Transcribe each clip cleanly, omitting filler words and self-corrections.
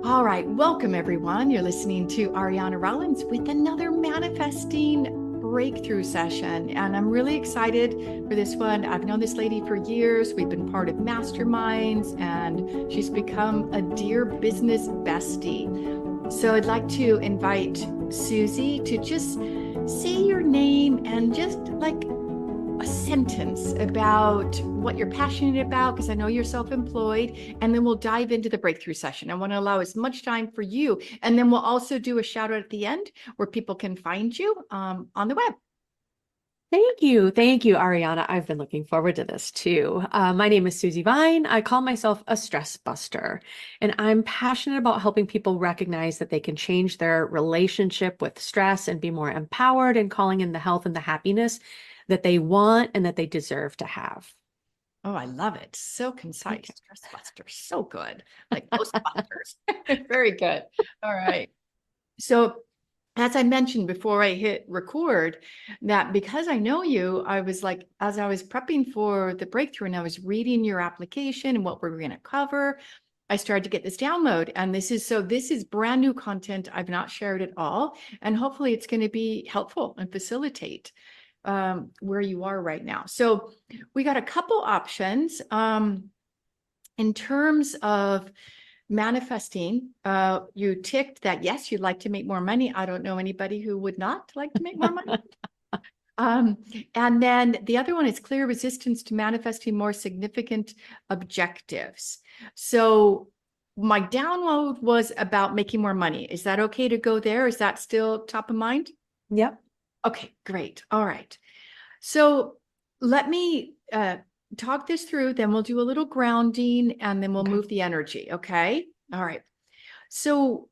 All right, welcome everyone. You're listening to Aryana Rollins with another manifesting breakthrough session. And I'm really excited for this one. I've known this lady for years. We've been part of masterminds, and she's become a dear business bestie. So I'd like to invite Susie to just say your name and just like a sentence about what you're passionate about, because I know you're self-employed, and then we'll dive into the breakthrough session. I want to allow as much time for you, and then we'll also do a shout out at the end where people can find you on the web. Thank you. Thank you, Aryana. I've been looking forward to this too. My name is Susi Vine. I call myself a stress buster, and I'm passionate about helping people recognize that they can change their relationship with stress and be more empowered and calling in the health and the happiness that they want and that they deserve to have. Oh, I love it. So concise. Stress buster. So good. Like Ghostbusters. Very good. All right. So as I mentioned before I hit record, that because I know you, I was like, as I was prepping for the breakthrough and I was reading your application and what we're going to cover, I started to get this download. And this is brand new content I've not shared at all. And hopefully it's going to be helpful and facilitate where you are right now. So we got a couple options in terms of manifesting. You ticked that yes, you'd like to make more money. I don't know anybody who would not like to make more money. And then the other one is clear resistance to manifesting more significant objectives. So my download was about making more money. Is that okay to go there? Is that still top of mind? Yep. Okay, great. All right. So let me talk this through, then we'll do a little grounding and then we'll move the energy. Okay. All right. So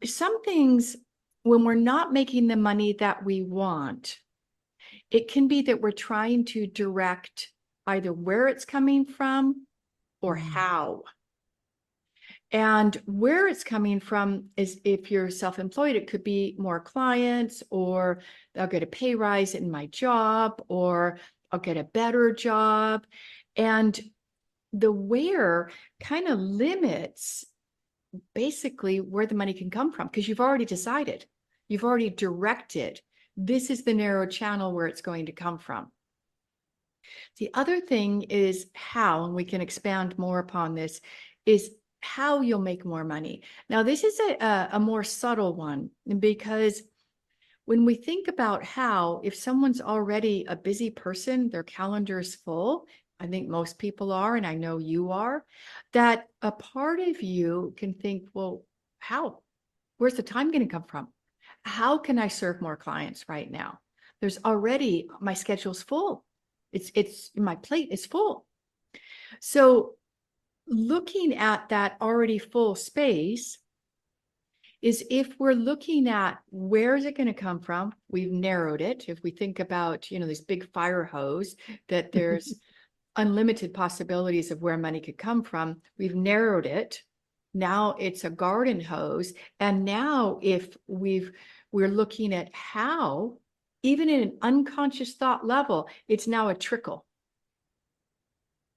some things, when we're not making the money that we want, it can be that we're trying to direct either where it's coming from or how. And where it's coming from is, if you're self-employed, it could be more clients, or I'll get a pay rise in my job, or I'll get a better job. And the where kind of limits basically where the money can come from, because you've already decided, you've already directed, this is the narrow channel where it's going to come from. The other thing is how, and we can expand more upon this, is how you'll make more money. Now, this is a more subtle one, because when we think about how, if someone's already a busy person, their calendar is full, I think most people are, and I know you are, that a part of you can think, well, how? Where's the time going to come from? How can I serve more clients right now? There's already, my schedule's full. It's my plate is full. So looking at that already full space is, if we're looking at where is it going to come from, we've narrowed it. If we think about, this big fire hose, that there's unlimited possibilities of where money could come from, we've narrowed it. Now it's a garden hose. And now if we're looking at how, even in an unconscious thought level, it's now a trickle.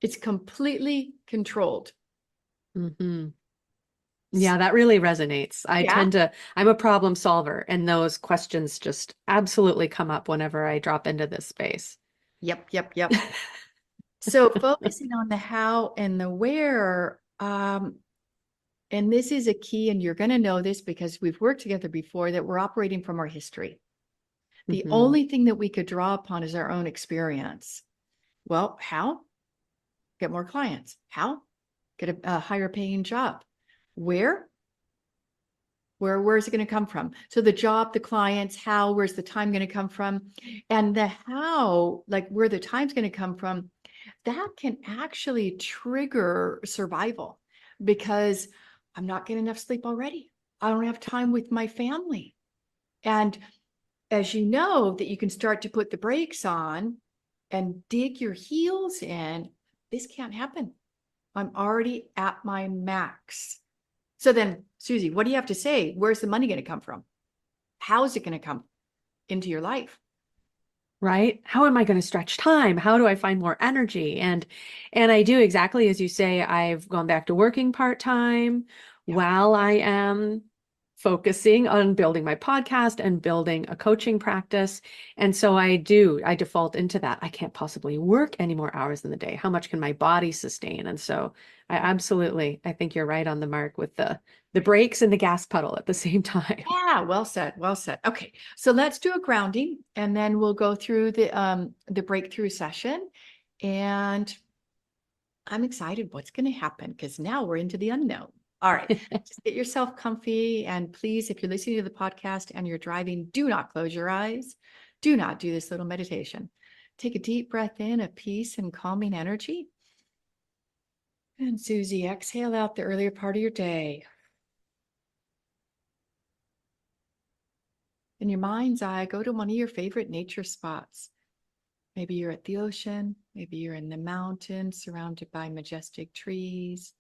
It's completely controlled. Mm-hmm. Yeah, that really resonates. I'm a problem solver, and those questions just absolutely come up whenever I drop into this space. Yep. So focusing on the how and the where, and this is a key, and you're going to know this because we've worked together before, that we're operating from our history. The only thing that we could draw upon is our own experience. Well, how? Get more clients. How? Get a higher paying job. Where is it going to come from? So the job, the clients, how, where's the time going to come from? And the how, like where the time's going to come from, that can actually trigger survival, because I'm not getting enough sleep already. I don't have time with my family. And as you know, that you can start to put the brakes on and dig your heels in, this can't happen. I'm already at my max. So then, Susie, what do you have to say? Where's the money going to come from? How is it going to come into your life? Right? How am I going to stretch time? How do I find more energy? And I do exactly as you say. I've gone back to working part-time, while I am focusing on building my podcast and building a coaching practice. And so I default into that. I can't possibly work any more hours in the day. How much can my body sustain? And so I think you're right on the mark with the brakes and the gas pedal at the same time. Yeah, well said. Well said. Okay, so let's do a grounding, and then we'll go through the breakthrough session. And I'm excited what's going to happen because now we're into the unknown. All right, just get yourself comfy, and please, if you're listening to the podcast and you're driving, do not close your eyes. Do not do this little meditation. Take a deep breath in of peace and calming energy. And Susie, exhale out the earlier part of your day. In your mind's eye, go to one of your favorite nature spots. Maybe you're at the ocean, maybe you're in the mountains surrounded by majestic trees,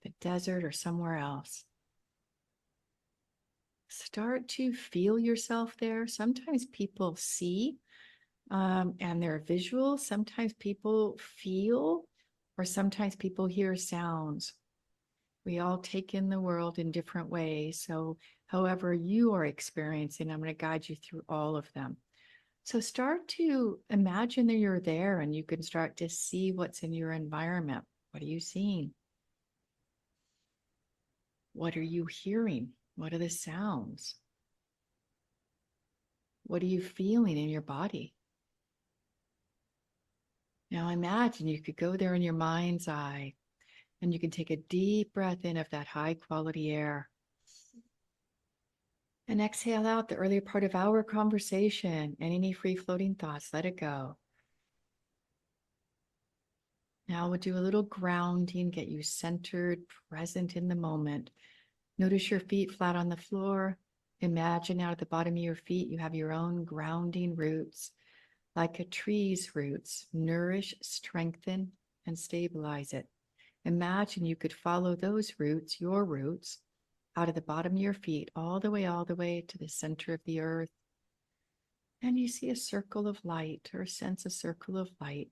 the desert, or somewhere else. Start to feel yourself there. Sometimes people see and they're visual. Sometimes people feel, or sometimes people hear sounds. We all take in the world in different ways. So, however you are experiencing, I'm going to guide you through all of them. So, start to imagine that you're there and you can start to see what's in your environment. What are you seeing? What are you hearing? What are the sounds? What are you feeling in your body? Now, imagine you could go there in your mind's eye and you can take a deep breath in of that high quality air. And exhale out the earlier part of our conversation and any free floating thoughts. Let it go. Now we'll do a little grounding, get you centered, present in the moment. Notice your feet flat on the floor. Imagine out at the bottom of your feet, you have your own grounding roots, like a tree's roots. Nourish, strengthen, and stabilize it. Imagine you could follow those roots, your roots, out of the bottom of your feet, all the way to the center of the earth. And you see a circle of light, or sense a circle of light.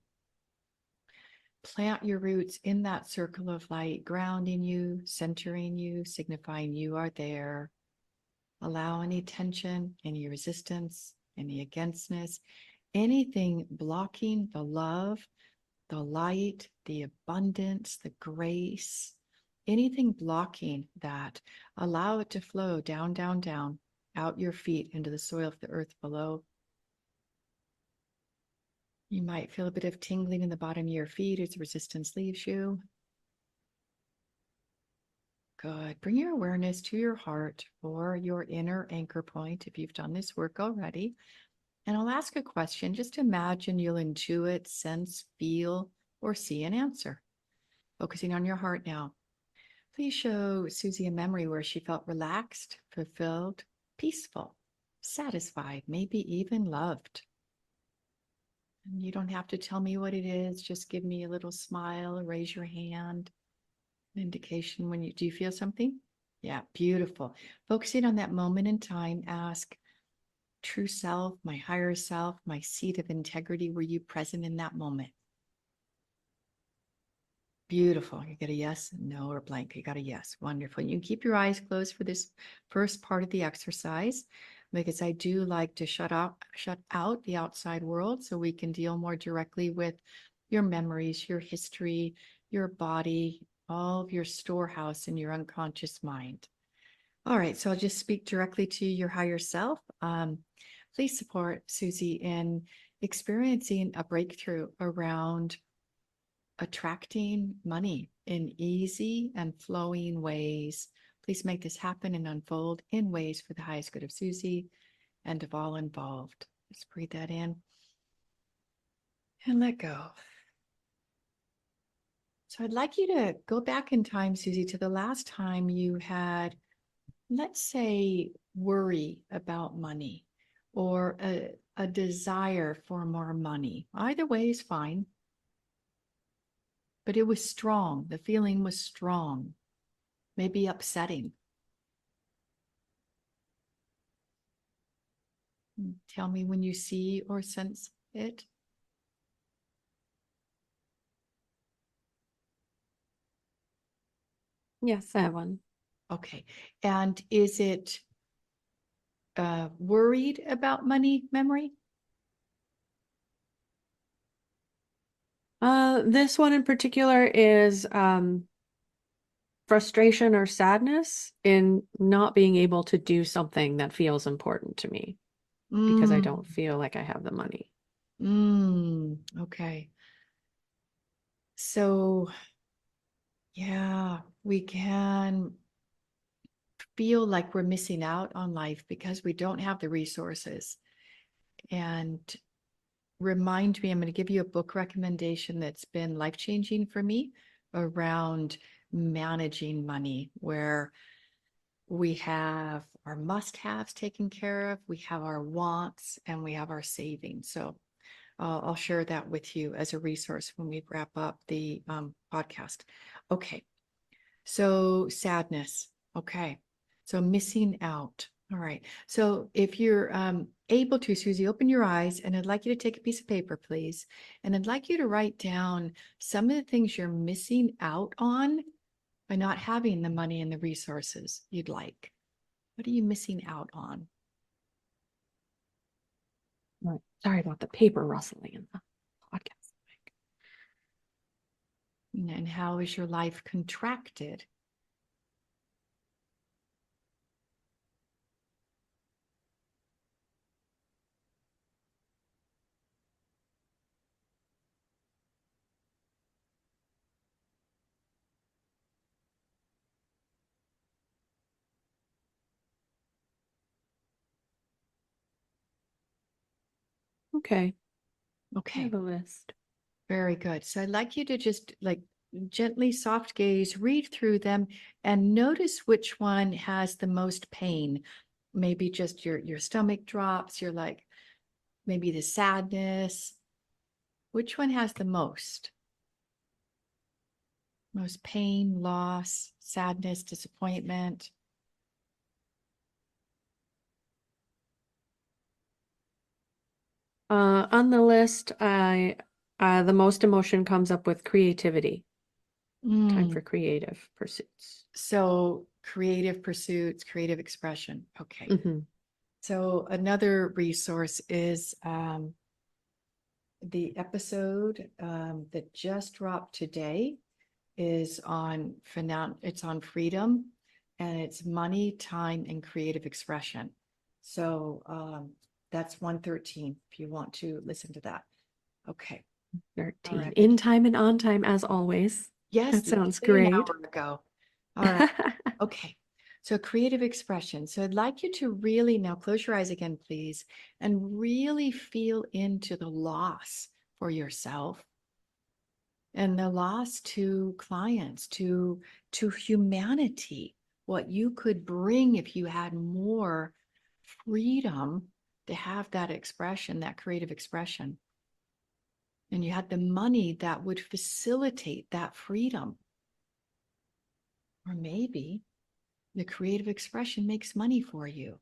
Plant your roots in that circle of light, grounding you, centering you, signifying you are there. Allow any tension, any resistance, any againstness, anything blocking the love, the light, the abundance, the grace, anything blocking that, allow it to flow down, down, down, out your feet into the soil of the earth below. You might feel a bit of tingling in the bottom of your feet as resistance leaves you. Good. Bring your awareness to your heart or your inner anchor point if you've done this work already. And I'll ask a question. Just imagine you'll intuit, sense, feel, or see an answer. Focusing on your heart now. Please show Susie a memory where she felt relaxed, fulfilled, peaceful, satisfied, maybe even loved. And you don't have to tell me what it is. Just give me a little smile or raise your hand. An indication when do you feel something? Yeah, beautiful. Focusing on that moment in time, ask, true self, my higher self, my seat of integrity, were you present in that moment? Beautiful. You get a yes, no, or blank. You got a yes. Wonderful. You can keep your eyes closed for this first part of the exercise, because I do like to shut out the outside world so we can deal more directly with your memories, your history, your body, all of your storehouse in your unconscious mind. All right, so I'll just speak directly to your higher self. Please support Susie in experiencing a breakthrough around attracting money in easy and flowing ways. Please make this happen and unfold in ways for the highest good of Susie and of all involved. Just breathe that in and let go. So I'd like you to go back in time, Susie, to the last time you had, let's say, worry about money or a desire for more money. Either way is fine. But it was strong. The feeling was strong, maybe upsetting. Tell me when you see or sense it. Yes, I have one. Okay. And is it worried about money memory? This one in particular is frustration or sadness in not being able to do something that feels important to me because I Mm, don't feel like I have the money. okay. So, yeah, we can feel like we're missing out on life because we don't have the resources. And remind me, I'm going to give you a book recommendation that's been life-changing for me around managing money, where we have our must-haves taken care of, we have our wants, and we have our savings. So I'll share that with you as a resource when we wrap up the podcast. Okay. So sadness. Okay. So missing out. All right. So if you're able to, Susie, open your eyes, and I'd like you to take a piece of paper, please. And I'd like you to write down some of the things you're missing out on by not having the money and the resources you'd like. What are you missing out on? Right. Sorry about the paper rustling in the podcast. And how is your life contracted? Okay, I Okay. have a list. Very good. So I'd like you to just like gently soft gaze, read through them, and notice which one has the most pain. Maybe just your stomach drops, you're like, maybe the sadness. Which one has the most? Most pain, loss, sadness, disappointment. On the list, the most emotion comes up with creativity. Time Mm. for creative pursuits. So creative pursuits, creative expression. Okay. Hmm. So another resource is the episode that just dropped today is on it's on freedom, and it's money, time, and creative expression. So that's 113 if you want to listen to that. Okay. All 13. right. In time and on time, as always. Yes, That sounds literally an great. hour ago. All right. Okay. So creative expression. So I'd like you to really now close your eyes again, please, and really feel into the loss for yourself and the loss to clients, to humanity, what you could bring if you had more freedom to have that expression, that creative expression. And you had the money that would facilitate that freedom. Or maybe the creative expression makes money for you.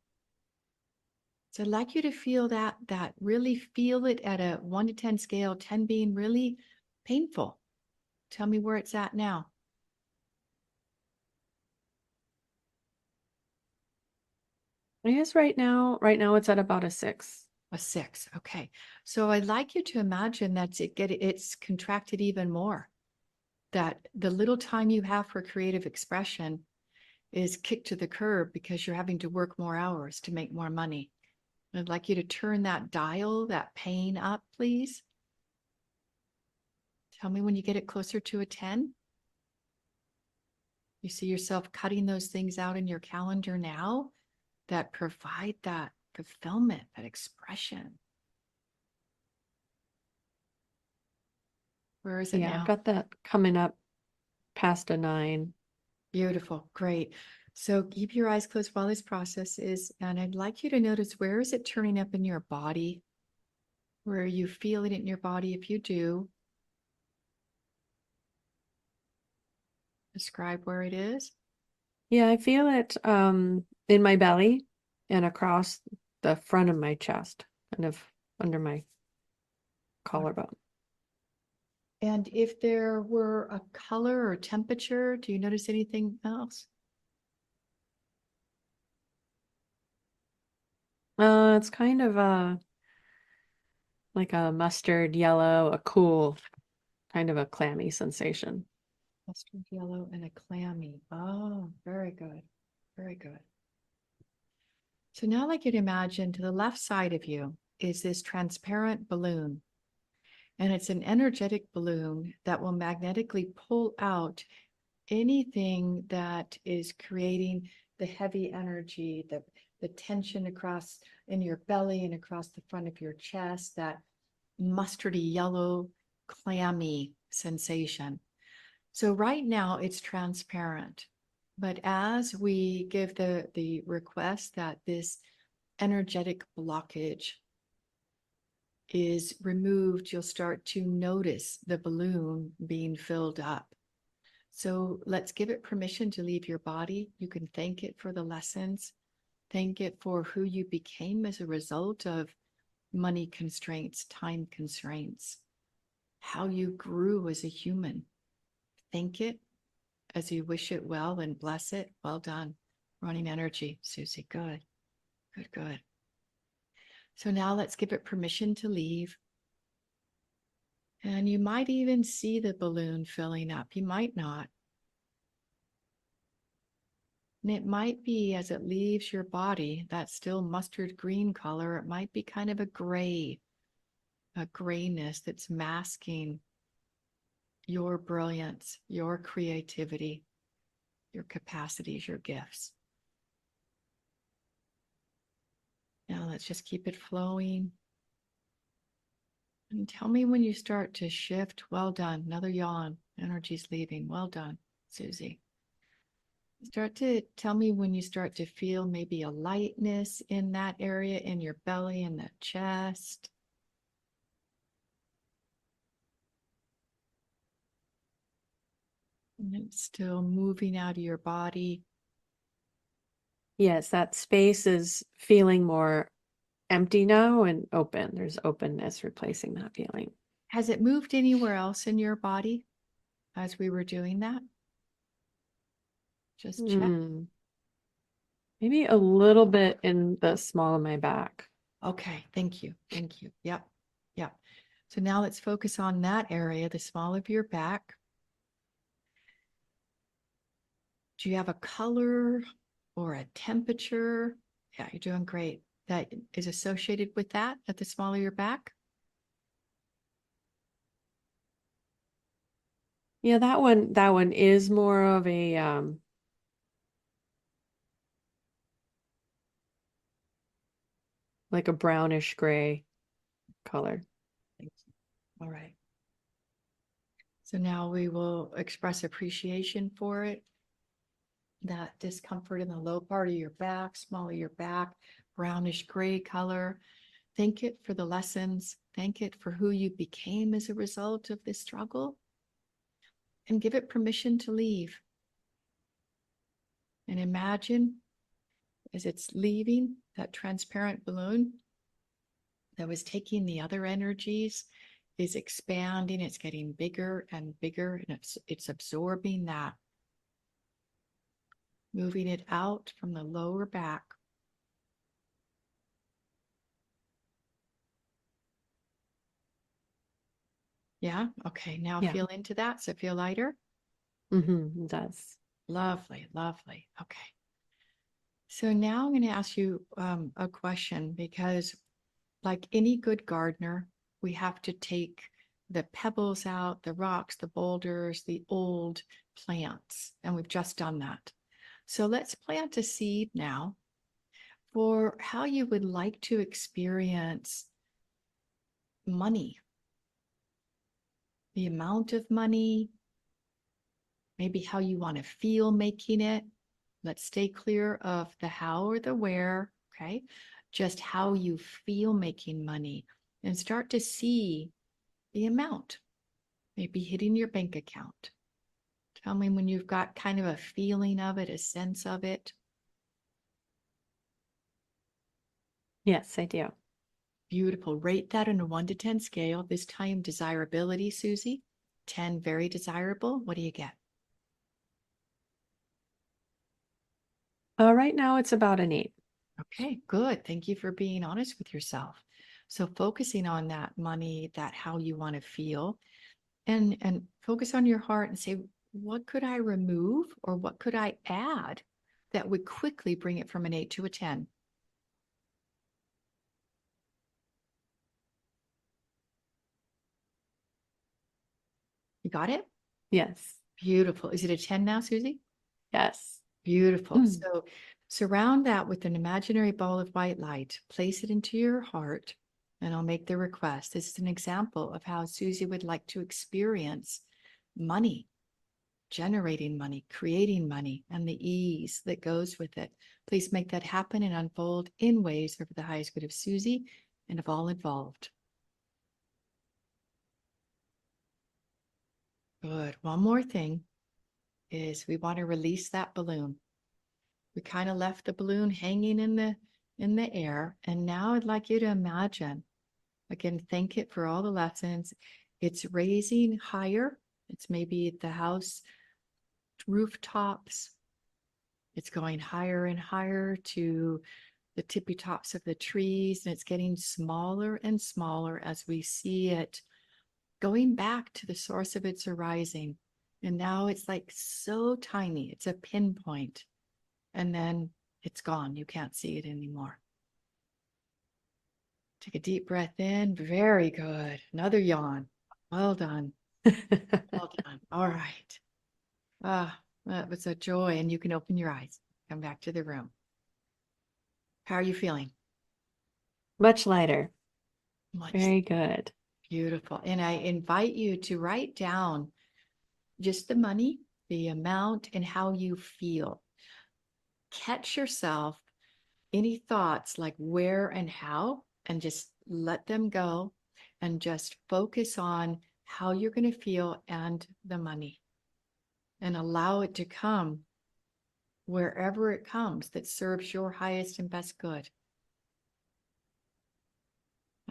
So I'd like you to feel that really feel it at a 1 to 10 scale, 10 being really painful. Tell me where it's at now. I guess right now it's at about a 6. A 6. Okay. So I'd like you to imagine that it's contracted even more. That the little time you have for creative expression is kicked to the curb because you're having to work more hours to make more money. I'd like you to turn that dial, that pain up, please. Tell me when you get it closer to a 10. You see yourself cutting those things out in your calendar now that provide that fulfillment, that expression. Where is it Yeah, I've now? got that coming up past a 9. Beautiful. Great. So keep your eyes closed while this process is, and I'd like you to notice, where is it turning up in your body? Where are you feeling it in your body? If you do, describe where it is. Yeah, I feel it in my belly and across the front of my chest, kind of under my collarbone. And if there were a color or temperature, do you notice anything else? It's kind of like a mustard yellow, a cool, kind of a clammy sensation. Mustard yellow and a clammy. Oh, very good. Very good. So now I could imagine to the left side of you is this transparent balloon. And it's an energetic balloon that will magnetically pull out anything that is creating the heavy energy, the tension across in your belly and across the front of your chest, that mustardy yellow, clammy sensation. So right now it's transparent. But as we give the request that this energetic blockage is removed, you'll start to notice the balloon being filled up. So let's give it permission to leave your body. You can thank it for the lessons, thank it for who you became as a result of money constraints, time constraints, how you grew as a human. Thank it as you wish it well and bless it. Well done. Running energy, Susie. Good, good, good. So now let's give it permission to leave. And you might even see the balloon filling up. You might not. And it might be as it leaves your body, that still mustard green color, it might be kind of a grayness that's masking your brilliance, your creativity, your capacities, your gifts. Now let's just keep it flowing. And tell me when you start to shift. Well done. Another yawn. Energy's leaving. Well done, Susie. Start to tell me when you start to feel maybe a lightness in that area, in your belly, in the chest. And it's still moving out of your body. Yes, that space is feeling more empty now and open. There's openness replacing that feeling. Has it moved anywhere else in your body as we were doing that? Just check. Maybe a little bit in the small of my back. Okay, thank you. Thank you. Yep. Yep. So now let's focus on that area, the small of your back. Do you have a color or a temperature? Yeah, you're doing great. That is associated with that at the small of your back? Yeah, that one is more of a like a brownish gray color. Thank you. All right. So now we will express appreciation for it. That discomfort in the low part of your back, small of your back, brownish gray color. Thank it for the lessons. Thank it for who you became as a result of this struggle. And give it permission to leave. And imagine as it's leaving, that transparent balloon that was taking the other energies is expanding. It's getting bigger and bigger, and it's absorbing that, moving it out from the lower back. Yeah. Okay. Now Yeah. feel into that. So feel lighter. It does. Lovely. Lovely. Okay. So now I'm going to ask you a question, because like any good gardener, we have to take the pebbles out, the rocks, the boulders, the old plants, and we've just done that. So let's plant a seed now for how you would like to experience money, the amount of money, maybe how you want to feel making it. Let's stay clear of the how or the where, okay? Just how you feel making money, and start to see the amount, maybe hitting your bank account. Tell me when you've got kind of a feeling of it, a sense of it. Yes, I do. Beautiful. Rate that on a 1 to 10 scale. This time, desirability, Susie. 10, very desirable. What do you get? Right now it's about an 8. Okay, good. Thank you for being honest with yourself. So focusing on that money, that how you want to feel, and focus on your heart and say, what could I remove or what could I add that would quickly bring it from an 8 to a 10? You got it? Yes. Beautiful. Is it a 10 now, Susie? Yes. Beautiful. Mm. So surround that with an imaginary ball of white light. Place it into your heart, and I'll make the request. This is an example of how Susie would like to experience money, generating money, creating money, and the ease that goes with it. Please make that happen and unfold in ways that are for the highest good of Susie and of all involved. Good. One more thing is we want to release that balloon. We kind of left the balloon hanging in the air, and now I'd like you to imagine, again, thank it for all the lessons. It's raising higher. It's maybe at the house rooftops. It's going higher and higher to the tippy tops of the trees, and it's getting smaller and smaller as we see it going back to the source of its arising. And now it's like so tiny, it's a pinpoint, and then it's gone. You can't see it anymore. Take a deep breath in. Very good. Another yawn. Well done. Well done. All right. That was a joy. And you can open your eyes. Come back to the room. How are you feeling? Much lighter. Much. Very good. Beautiful. And I invite you to write down just the money, the amount, and how you feel. Catch yourself, any thoughts like where and how, and just let them go and just focus on how you're going to feel and the money, and allow it to come wherever it comes that serves your highest and best good.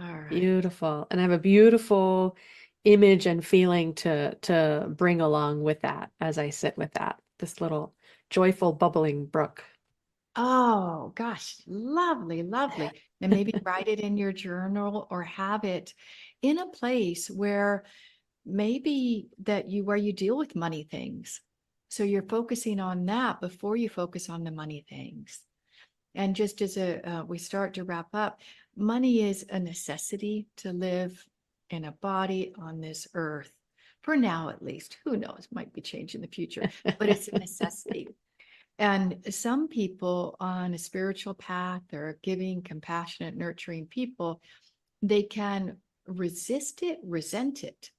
All right. Beautiful. And I have a beautiful image and feeling to bring along with that as I sit with that, this little joyful bubbling brook. Oh, gosh, lovely, lovely. And maybe write it in your journal or have it in a place where maybe where you deal with money things. So you're focusing on that before you focus on the money things. And just as we start to wrap up, money is a necessity to live in a body on this earth. For now, at least. Who knows? Might be changed in the future, but it's a necessity. And some people on a spiritual path, they're giving, compassionate, nurturing people, they can resist it, resent it.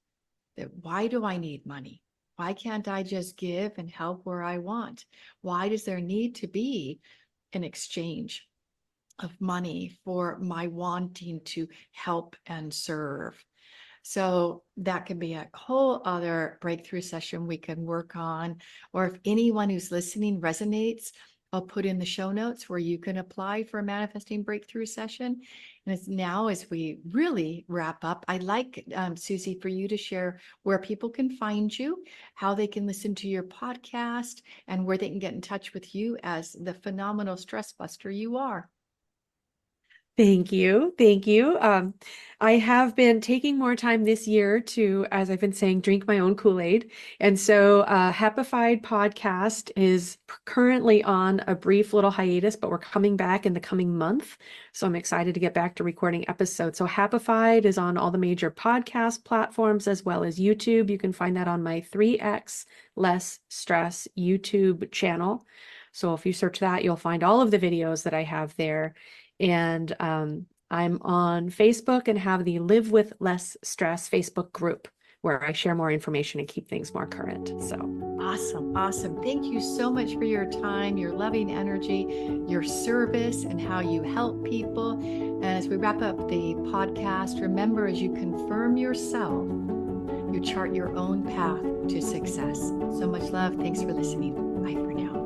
That why do I need money? Why can't I just give and help where I want? Why does there need to be an exchange of money for my wanting to help and serve? So that could be a whole other breakthrough session we can work on. Or if anyone who's listening resonates, I'll put in the show notes where you can apply for a manifesting breakthrough session. And it's now, as we really wrap up, I'd like, Susie, for you to share where people can find you, how they can listen to your podcast, and where they can get in touch with you as the phenomenal stress buster you are. Thank you. Thank you. I have been taking more time this year to, as I've been saying, drink my own Kool-Aid. And so Happified podcast is currently on a brief little hiatus, but we're coming back in the coming month. So I'm excited to get back to recording episodes. So Happified is on all the major podcast platforms as well as YouTube. You can find that on my 3X Less Stress YouTube channel. So if you search that, you'll find all of the videos that I have there. And I'm on Facebook and have the Live with Less Stress Facebook group where I share more information and keep things more current. So awesome. Awesome. Thank you so much for your time, your loving energy, your service, and how you help people. And as we wrap up the podcast, remember, as you confirm yourself, you chart your own path to success. So much love. Thanks for listening. Bye for now.